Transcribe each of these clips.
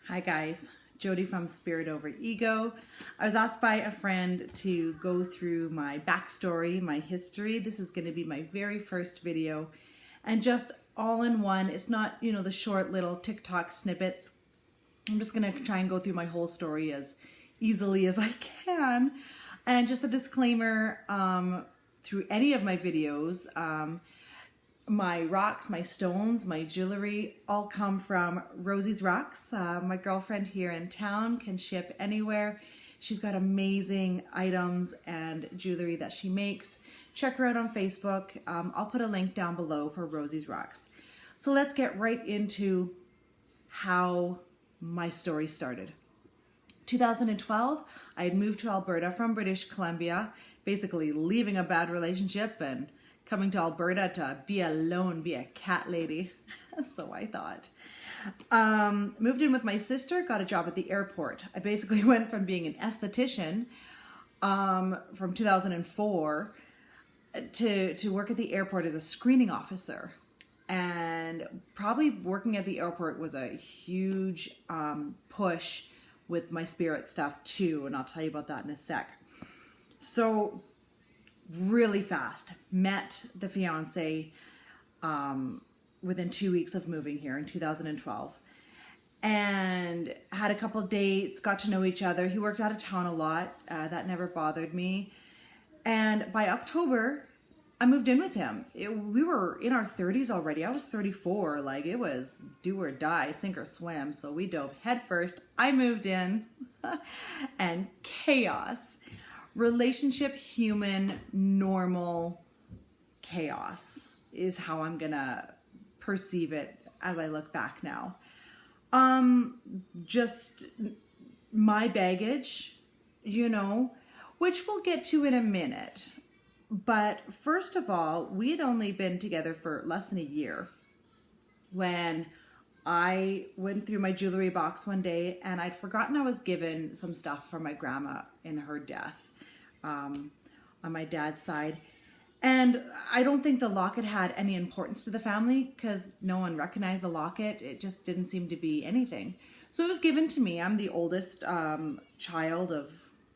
Hi guys, Jody from Spirit Over Ego. I was asked by a friend to go through my backstory, my history. This is going to be my very first video and just all in one. It's not, the short little TikTok snippets. I'm just going to try and go through my whole story as easily as I can. And just a disclaimer, through any of my videos, my rocks, my stones, my jewelry all come from Rosie's Rocks. My girlfriend here in town can ship anywhere. She's got amazing items and jewelry that she makes. Check her out on Facebook. I'll put a link down below for Rosie's Rocks. So let's get right into how my story started. 2012, I had moved to Alberta from British Columbia, basically leaving a bad relationship and coming to Alberta to be alone, be a cat lady. So I thought. Moved in with my sister, got a job at the airport. I basically went from being an esthetician from 2004 to work at the airport as a screening officer. And probably working at the airport was a huge push with my spirit stuff too, and I'll tell you about that in a sec. So really fast, met the fiance within 2 weeks of moving here in 2012, and had a couple dates, got to know each other. He worked out of town a lot. That never bothered me. And by October, I moved in with him. We were in our 30s already. I was 34. Like, it was do or die, sink or swim. So we dove head first. I moved in and chaos. Relationship, human, normal chaos is how I'm gonna perceive it as I look back now. Just my baggage, which we'll get to in a minute. But first of all, we had only been together for less than a year when I went through my jewelry box one day and I'd forgotten I was given some stuff from my grandma in her death on my dad's side. And I don't think the locket had any importance to the family because no one recognized the locket. It just didn't seem to be anything. So it was given to me. I'm the oldest child of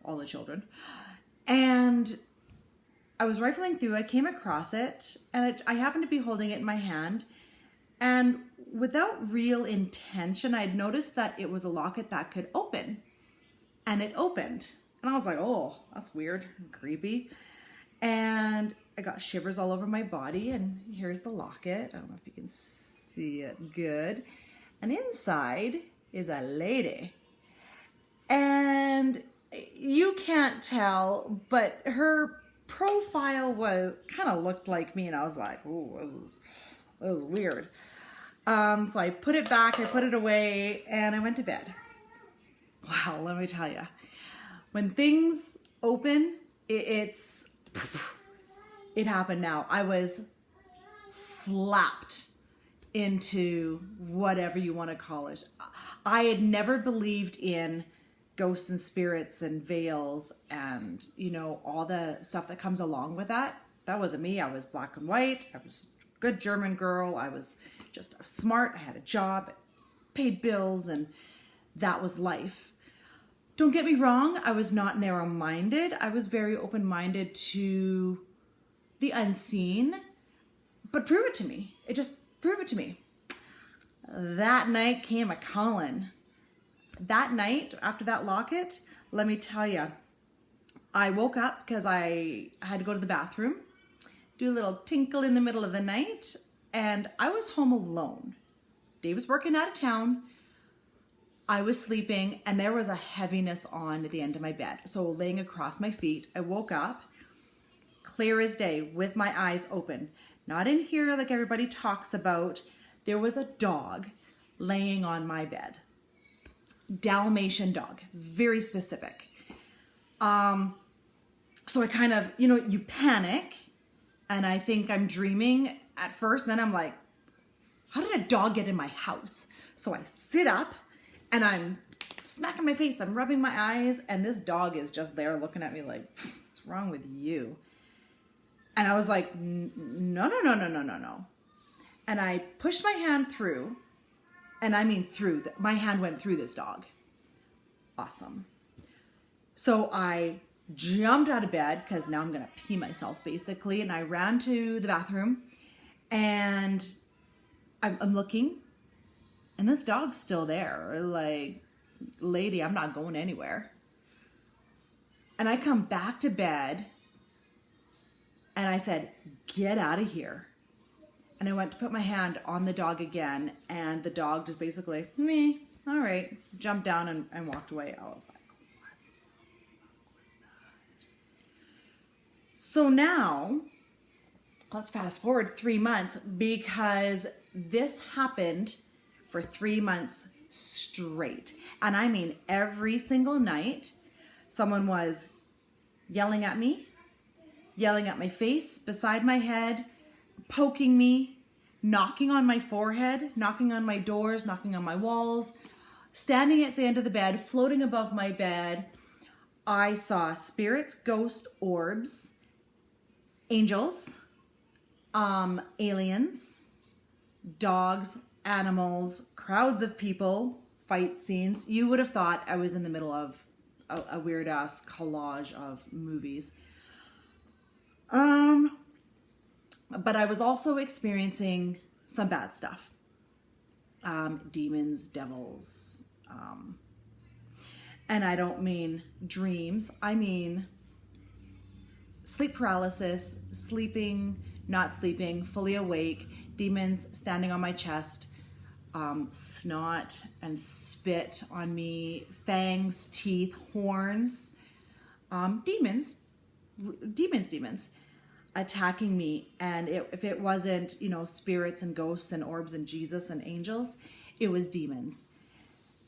all the children. And I was rifling through, I came across it, and I happened to be holding it in my hand. And without real intention, I had noticed that it was a locket that could open. And it opened. And I was like, oh, that's weird and creepy. And I got shivers all over my body. And here's the locket. I don't know if you can see it good. And inside is a lady. And you can't tell, but her profile kind of looked like me. And I was like, oh, that was weird. So I put it back, I put it away, and I went to bed. Wow, let me tell you. When things open, it happened now. I was slapped into whatever you want to call it. I had never believed in ghosts and spirits and veils and, all the stuff that comes along with that. That wasn't me. I was black and white. I was a good German girl. I was smart. I had a job, paid bills, and that was life. Don't get me wrong, I was not narrow-minded. I was very open-minded to the unseen, but prove it to me. Prove it to me. That night came a calling. That night, after that locket, let me tell you, I woke up because I had to go to the bathroom, do a little tinkle in the middle of the night, and I was home alone. Dave was working out of town. I was sleeping, and there was a heaviness on at the end of my bed. So laying across my feet, I woke up, clear as day, with my eyes open. Not in here like everybody talks about. There was a dog laying on my bed. Dalmatian dog, very specific. So I kind of, you panic, and I think I'm dreaming at first, and then I'm like, how did a dog get in my house? So I sit up, and I'm smacking my face, I'm rubbing my eyes, and this dog is just there looking at me like, what's wrong with you? And I was like, no. And I pushed my hand through, And I mean my hand went through this dog. Awesome. So I jumped out of bed because now I'm going to pee myself basically. And I ran to the bathroom and I'm looking and this dog's still there. Like, lady, I'm not going anywhere. And I come back to bed and I said, get out of here. And I went to put my hand on the dog again, and the dog just basically, me, all right, jumped down and walked away. I was like, what was that? So now, let's fast forward 3 months, because this happened for 3 months straight. And I mean, every single night, someone was yelling at me, yelling at my face, beside my head, poking me, knocking on my forehead, knocking on my doors, knocking on my walls, standing at the end of the bed, floating above my bed. I saw spirits, ghosts, orbs, angels, aliens, dogs, animals, crowds of people, fight scenes. You would have thought I was in the middle of a weird ass collage of movies. But I was also experiencing some bad stuff. Demons, devils. And I don't mean dreams. I mean sleep paralysis, sleeping, not sleeping, fully awake, demons standing on my chest, snot and spit on me, fangs, teeth, horns, demons attacking me. And if it wasn't, spirits and ghosts and orbs and Jesus and angels, it was demons.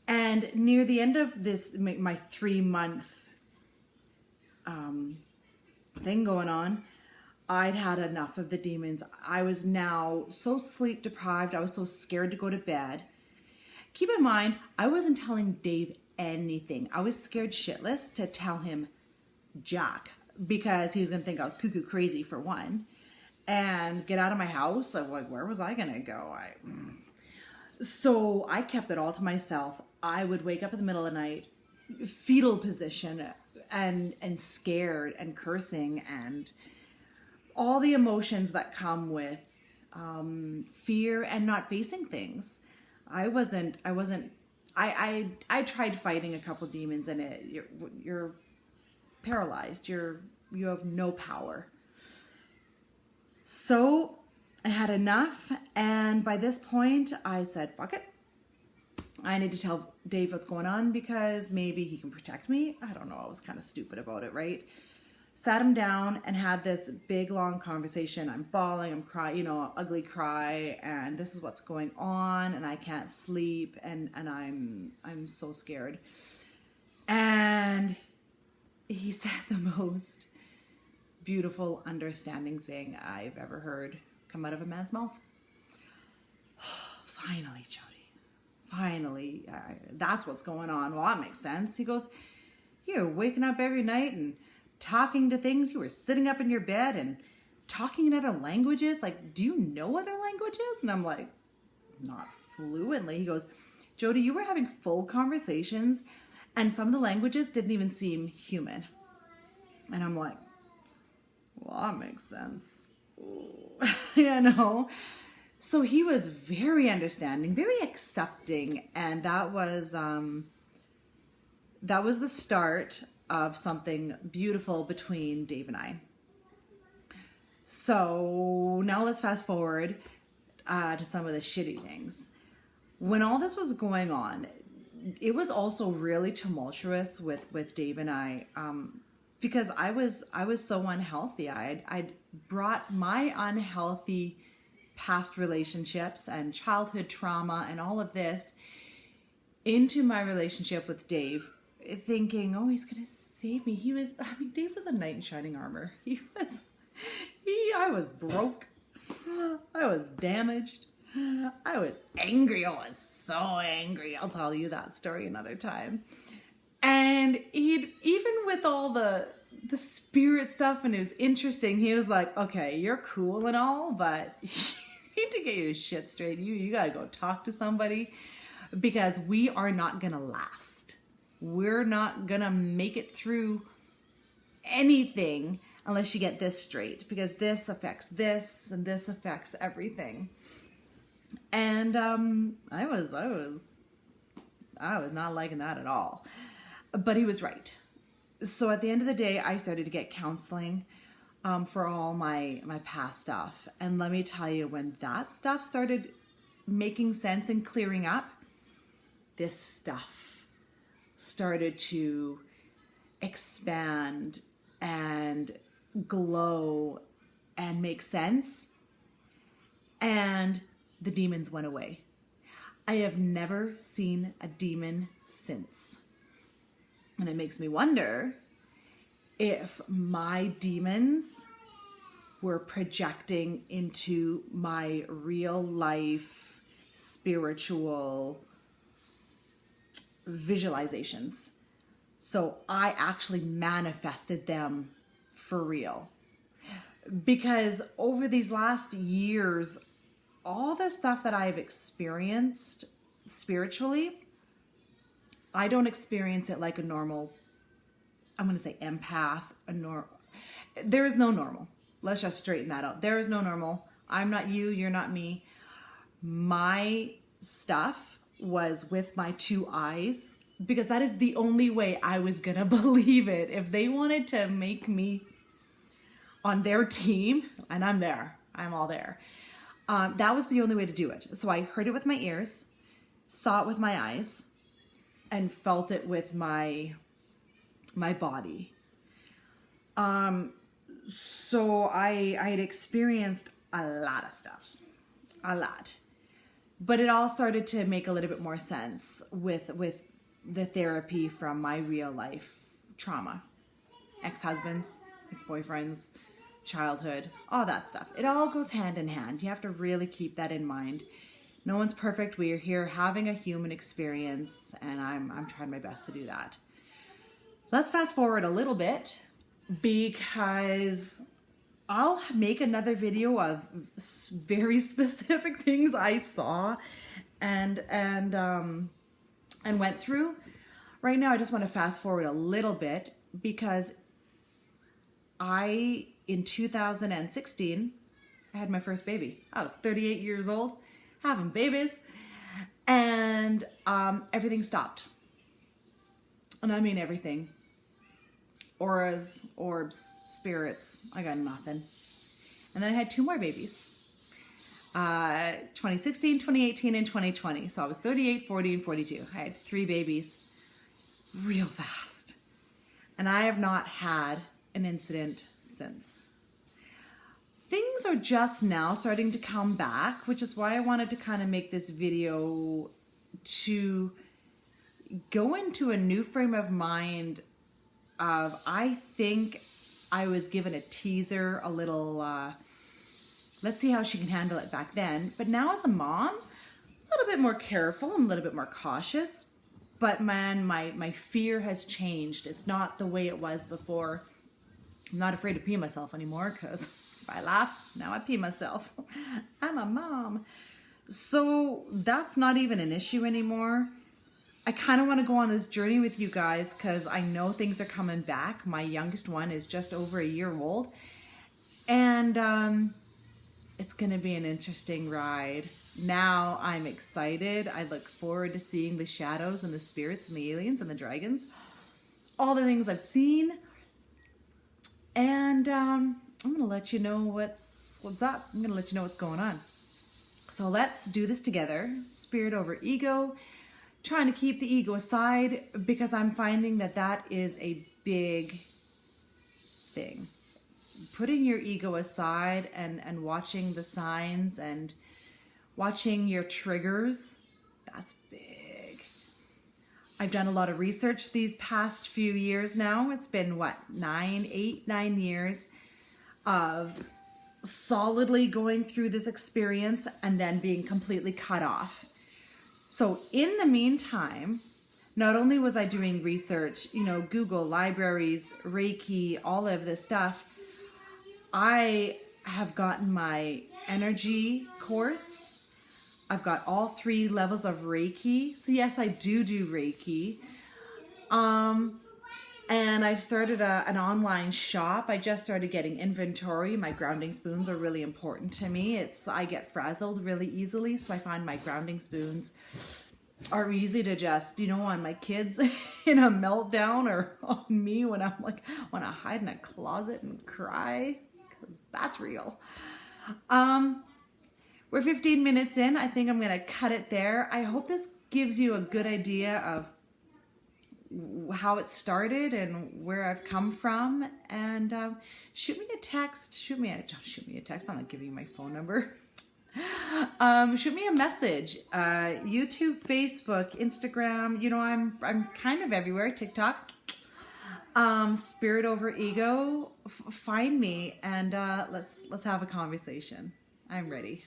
And near the end of this, my 3-month thing going on, I'd had enough of the demons. I was now so sleep deprived. I was so scared to go to bed. Keep in mind, I wasn't telling Dave anything. I was scared shitless to tell him jack, because he was going to think I was cuckoo crazy, for one, and get out of my house. I'm like, where was I going to go? So I kept it all to myself. I would wake up in the middle of the night, fetal position, and scared and cursing and all the emotions that come with fear and not facing things. I tried fighting a couple demons, and you're paralyzed. You have no power. So I had enough, and by this point I said, fuck it. I need to tell Dave what's going on, because maybe he can protect me. I don't know. I was kind of stupid about it, right? Sat him down and had this big, long conversation. I'm bawling, I'm crying, ugly cry, and this is what's going on, and I can't sleep, and I'm so scared. And he said the most beautiful, understanding thing I've ever heard come out of a man's mouth. Finally, Jody. Finally, that's what's going on. Well, that makes sense. He goes, you're waking up every night and talking to things. You were sitting up in your bed and talking in other languages. Like, do you know other languages? And I'm like, not fluently. He goes, Jody, you were having full conversations, and some of the languages didn't even seem human. And I'm like, well, that makes sense. So he was very understanding, very accepting, and that was the start of something beautiful between Dave and I. So now let's fast forward to some of the shitty things. When all this was going on, it was also really tumultuous with Dave and I, because I was so unhealthy. I'd brought my unhealthy past relationships and childhood trauma and all of this into my relationship with Dave, thinking, oh, he's gonna save me. Dave was a knight in shining armor. I was broke. I was damaged. I was angry. I was so angry. I'll tell you that story another time. And even with all the spirit stuff, and it was interesting, he was like, okay, you're cool and all, but you need to get your shit straight. You gotta go talk to somebody. because we are not going to last. We're not going to make it through anything unless you get this straight, because this affects this and this affects everything. And I was not liking that at all. But he was right. So at the end of the day, I started to get counseling for all my past stuff. And let me tell you, when that stuff started making sense and clearing up, this stuff started to expand and glow and make sense. And the demons went away. I have never seen a demon since. And it makes me wonder if my demons were projecting into my real life spiritual visualizations. So I actually manifested them for real. Because over these last years, all the stuff that I've experienced spiritually, I don't experience it like a normal, I'm going to say empath. There is no normal. Let's just straighten that out. There is no normal. I'm not you, you're not me. My stuff was with my two eyes, because that is the only way I was going to believe it. If they wanted to make me on their team, and I'm there, I'm all there. That was the only way to do it. So I heard it with my ears, saw it with my eyes, and felt it with my body. So I had experienced a lot of stuff, a lot. But it all started to make a little bit more sense with the therapy from my real life trauma. Ex-husbands, ex-boyfriends, childhood, all that stuff. It all goes hand in hand. You have to really keep that in mind. No one's perfect. We are here having a human experience, and I'm trying my best to do that. Let's fast forward a little bit, because I'll make another video of very specific things I saw and went through. Right now, I just want to fast forward a little bit, because in 2016, I had my first baby. I was 38 years old, having babies, and everything stopped. And I mean everything. Auras, orbs, spirits, I got nothing. And then I had two more babies. 2016, 2018, and 2020. So I was 38, 40, and 42. I had three babies real fast. And I have not had an incident since. Things are just now starting to come back, which is why I wanted to kind of make this video to go into a new frame of mind of, I think I was given a teaser, a little, let's see how she can handle it back then. But now as a mom, a little bit more careful and a little bit more cautious. But man, my fear has changed. It's not the way it was before. I'm not afraid to pee myself anymore, because if I laugh, now I pee myself. I'm a mom. So that's not even an issue anymore. I kind of want to go on this journey with you guys, because I know things are coming back. My youngest one is just over a year old. And it's going to be an interesting ride. Now I'm excited. I look forward to seeing the shadows and the spirits and the aliens and the dragons. All the things I've seen. And I'm going to let you know what's up. I'm going to let you know what's going on. So let's do this together. Spirit over ego. Trying to keep the ego aside, because I'm finding that that is a big thing. Putting your ego aside and watching the signs and watching your triggers, that's big. I've done a lot of research these past few years now. It's been what, 9 years of solidly going through this experience and then being completely cut off. So in the meantime, not only was I doing research, Google, libraries, Reiki, all of this stuff, I have gotten my energy course. I've got all 3 levels of Reiki. So yes, I do Reiki. And I've started an online shop. I just started getting inventory. My grounding spoons are really important to me. I get frazzled really easily, so I find my grounding spoons are easy to just, on my kids in a meltdown, or on me when I'm like, want to hide in a closet and cry, because that's real. We're 15 minutes in. I think I'm going to cut it there. I hope this gives you a good idea of how it started and where I've come from. And shoot me a text. Don't shoot me a text. I'm not giving you my phone number. Shoot me a message. YouTube, Facebook, Instagram. I'm kind of everywhere. TikTok. Spirit over ego. Find me and let's have a conversation. I'm ready.